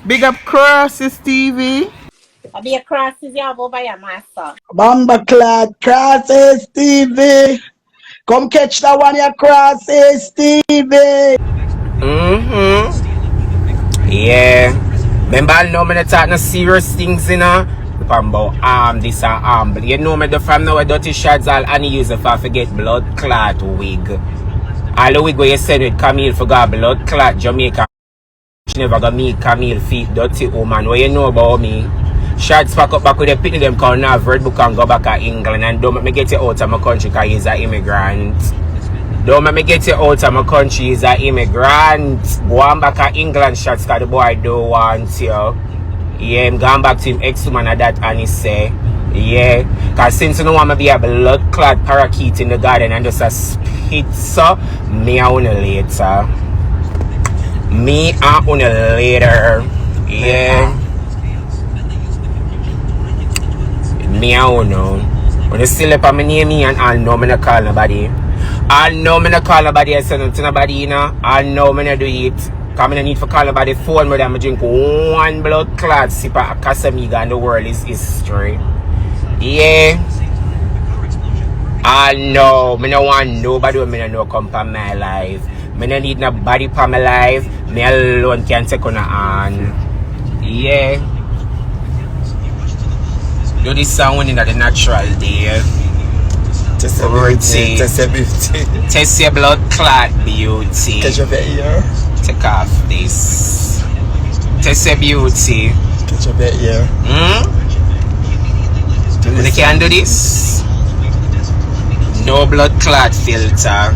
Big up Crosses TV. I'll be a crosses you have over your master. Bamba clad Crosses TV. Come catch that one, your Crosses TV. Yeah. Remember, I know me not talk no serious things, you know. About this and but you know me the from now dirty shots all and use if I forget blood clot wig. All the wig where you said with Camille forgot blood clot Jamaica. She never got me Camille feet dirty woman. What you know about me? Shots pack up back with the pitney them call now red book and go back to England and don't make me get you out of my country because he's an immigrant. Don't make me get you out of my country, he's an immigrant. Go on back to England shots because the boy don't want you. Yeah, I'm going back to him ex-woman at that and he say, yeah, because since you don't want me to be a blood-clad parakeet in the garden and just a spit, so, me I want later. Me I want later. Yeah. Me I want know. When you still up on my name and I know me not call nobody. I know me not call nobody, I say nothing to nobody, you know. I know me not do it. Because I need to call nobody phone me and I drink one blood clot sip of Casamiga and the world is history. Yeah. I know. I don't want nobody when I know come from my life. I don't need nobody for my life. Me alone can take on on. Yeah. Do this song in the natural day. Test your beauty. Test your blood clot beauty. Catch up your ear. Take off this. Test your beauty. Catch up your ear. They can do this. No blood clot filter.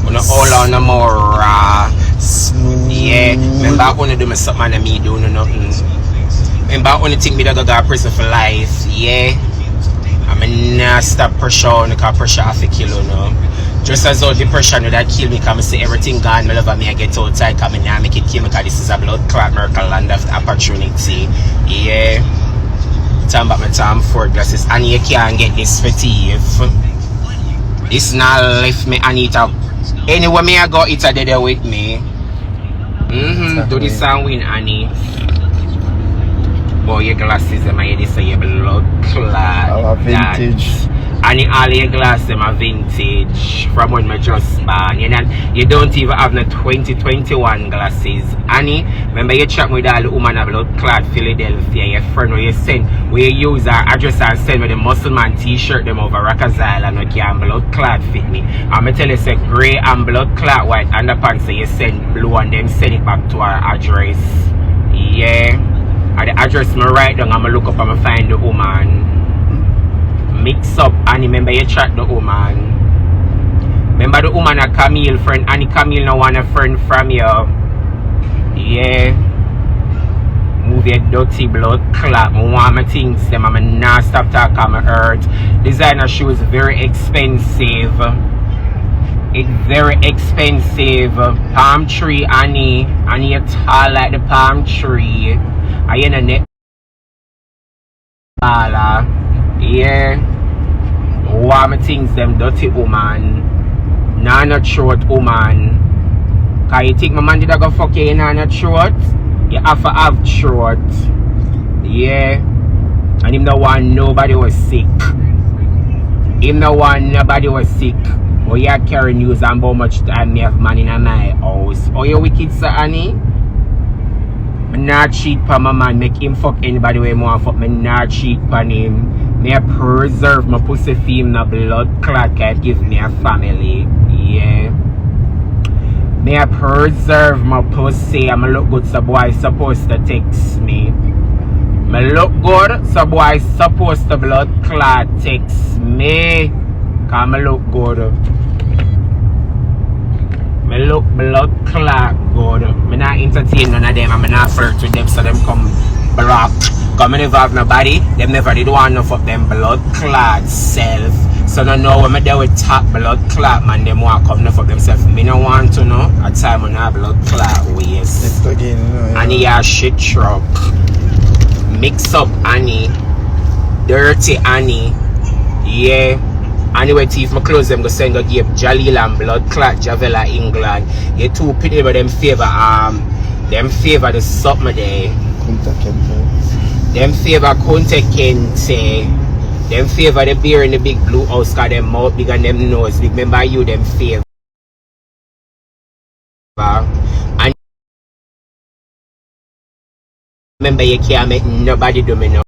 Wanna hold on no more raw. Smooth. Yeah. Remember I wanna do me something and me do nothing. Remember I wanna think me that I got prison for life. Yeah. I'm not stop pressure because pressure have to kill you know. Just as though depression would that kill me because I see everything gone, me love me I get outside because I now make it kill me because this is a blood clot miracle land of opportunity. Yeah. Time back my time for glasses and you can't get this for thief. This not left me and it up. Anyway me I go it a there with me. Do this and win Annie. Boy your glasses them I say your blood clot. Our vintage. And all your glasses them are vintage from when I just born. You don't even have no 2021 glasses. Annie, remember you chat with all the woman of blood clot Philadelphia, your friend where you send, where you use our address and send me the muscle man t-shirt them over Rockers Island and can blood clot fit me. I'm gonna tell you say grey and blood clot white underpants so you send blue and then send it back to our address. Yeah. And the address me write down and I look up and I find the woman. Mix up and remember you chat the woman. Remember the woman a Camille friend and Camille no want a friend from you. Yeah. Move your dirty blood clot. I want my things them and not stop talking on my earth. Designer shoes very expensive. It's very expensive. Palm tree Annie. Annie you tall like the palm tree. I in a net. Yeah. Why my things them dirty woman. Nah not short woman. Cause you think my man did I go fuck you in not short? You have to have short. Yeah. And him no want nobody was sick. Him no want nobody was sick. But you carry news and how much time me have man in my house. Oh you wicked sir Annie? I not cheat on my man, make him fuck anybody way more fuck me not cheat on him. Me I preserve my pussy for him no blood clot can give me a family. Yeah. Me I preserve my pussy and I look good so boy supposed to text me. Me look good so boy supposed to blood clot text me. Cause me look good. Me look blood clot good. Me not entertain none of them and me not flirt with them so them come block. Cause me never have nobody. Them never did want enough of them blood clot self. So no know when me there with top blood clot man them want come enough of themselves. Me no want to know. At time when I blood clot waste. Annie a shit truck. Mix up Annie. Dirty Annie. Yeah. Anyway, if my clothes them go send go give Jalil and blood clot Javella England. You two pity with them favor Them favor the something there. Kunta Kente. Them favor Kunta Kente. Them favor the beer in the big blue house cause them mouth big and them nose big. Remember you them favor. And remember you can't make nobody do me nothing.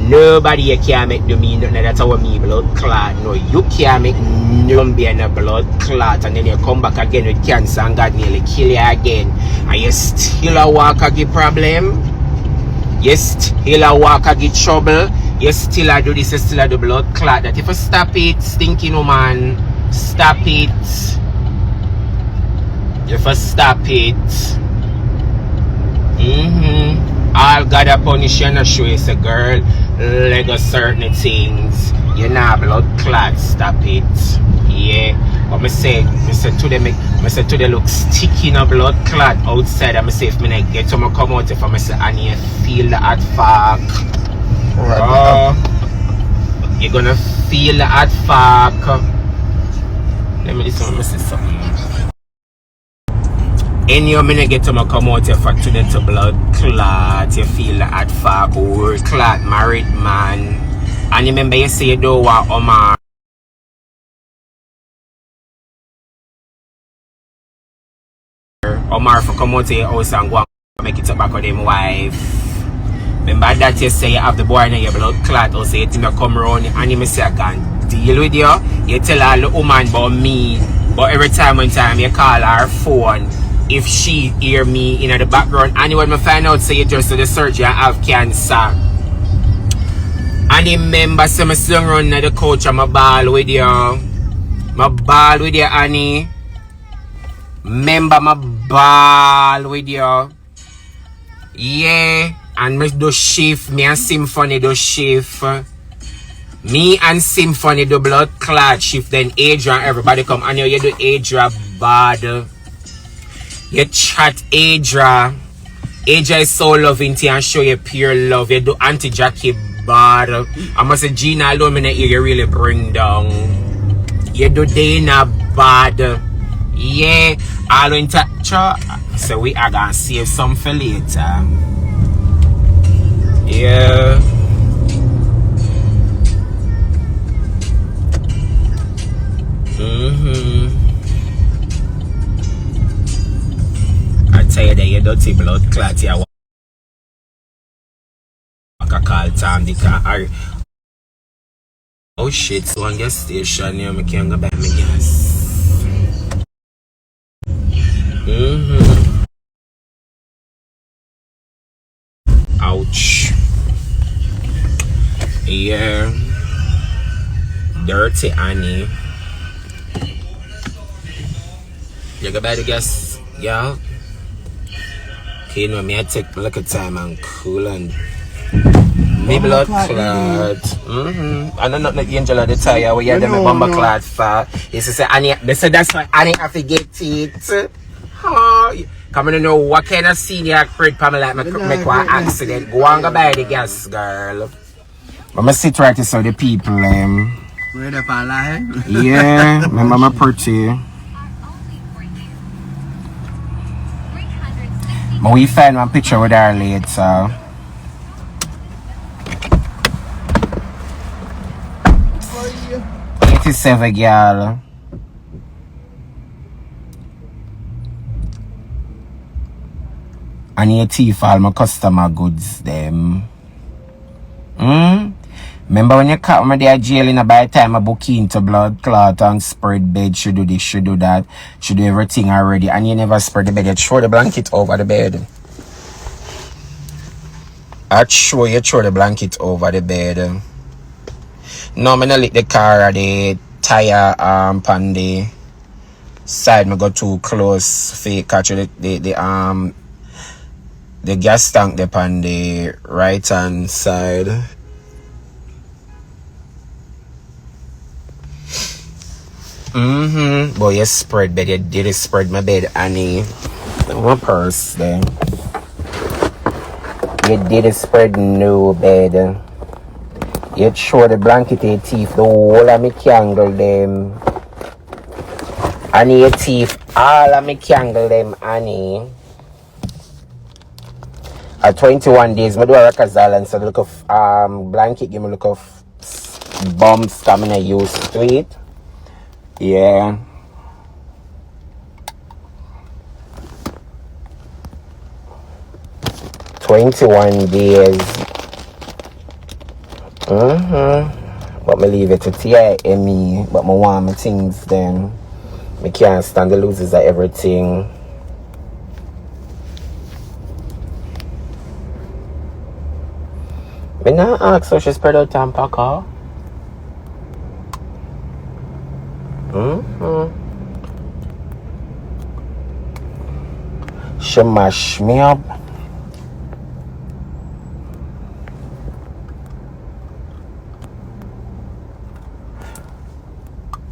Nobody you can't make do me nothing. That's how me blood clot. No, you can't make nobody in a blood clot and then you come back again with cancer and God nearly kill you again. And you still a walk a get problem. You still a walk a get trouble. You still a do this, you still a do blood clot. That if you stop it, stinking woman, stop it. If you stop it. All God a punish you and show you say girl, Lego certain things. You not blood clot, stop it. Yeah. But I say to them look sticky in a blood clot outside. I say if I get to my come out if I say and you feel the hot fuck. You're gonna feel the hot fuck. Let me listen to say something. Any minute get to my come out if I today to blood clot, you feel the hot fuck, or clot married man. And remember you say you don't want Omar. Omar for come out to your house and go and make it up back with him wife. Remember that you say you have the boy in your blood clot or say you think you come around and you say I can deal with you. You tell all the woman about me. But every time you call her phone, if she hear me in the background, and when I find out say you just do the surgery and have cancer. And remember say I still run the couch and my ball with you. My ball with you, Annie. Remember my ball with you. Yeah. And me do shift. Me and Symphony do shift. Me and Symphony do blood clot shift. Then Adria, everybody come. And you do Adria bad. You chat Adria. Adria is so loving to you and show you pure love. You do Auntie Jackie bad. I must say Gina alone in the ear you really bring down. You do Dana bad. Yeah. All in touch. So we are gonna save some for later. Yeah. I tell you that you dirty blood clot here. I call Tom the car. Oh shit, so on your station here, I can't go back my gas. Ouch. Yeah. Dirty Annie. You go buy the gas, yeah? Okay, you know me, I take a little time and cool and me blood clot. I don't know the angel of the tire where you have them bomber clot for. You say Annie, they say that's why Annie have to get it. Come on, know what kind of senior create Pamela like make one accident. Go on go buy the gas, girl. I'ma sit right here so the people Where the pala? yeah, remember my pretty. But we find one picture with her later. 87 girl. And your teeth all my customer goods them. Remember when you caught me there jail in a by the time I book into blood clot and spread bed, should do this, should do that, should do everything already, and you never spread the bed, you throw the blanket over the bed. I show you throw the blanket over the bed. No, I'm gonna lick the car or the tire on the side, me go too close fake catch the gas tank up on the right hand side. Boy, you spread bed, you did spread my bed, Annie. One purse there. You did spread new bed. You throw the blanket in your teeth, the whole of me candle them. Annie, your teeth, all of me candle them, Annie. At 21 days, I do a record silence, so look of blanket, give me look of bomb stamina used to it. Yeah. $21 days. But me leave it to TIME, but me want my things then. Me can't stand the losers of everything. Me not ask how she spread out and pack her. She mash me up.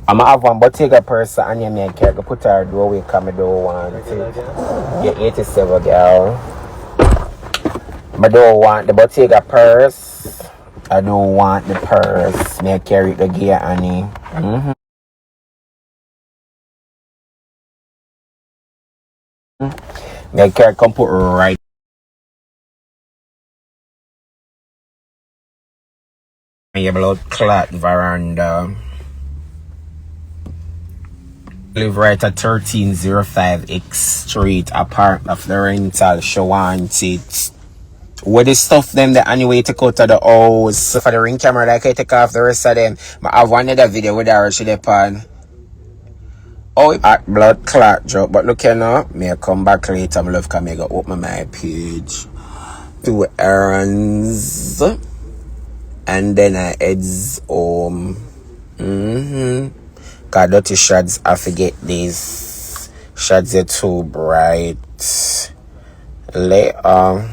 I'm gonna have one Bottega purse and you make her put her doorway because I don't want it. You're 87 girl. I don't want the Bottega purse. I don't want the purse. Me carry the gear Annie. Me carry come put right on your blood clot veranda. Live right at 1305 X Street, apartment of the rental, show want it. With the stuff them the anyway take out of the house. For the ring camera like I take off the rest of them. I have one other video with her she on. Oh, at blood clot drop. But look here now, may I come back later. My love can I go open my page. 2 errands. And then I heads home. Cause dirty shots, I forget these. Shots are too bright. Later.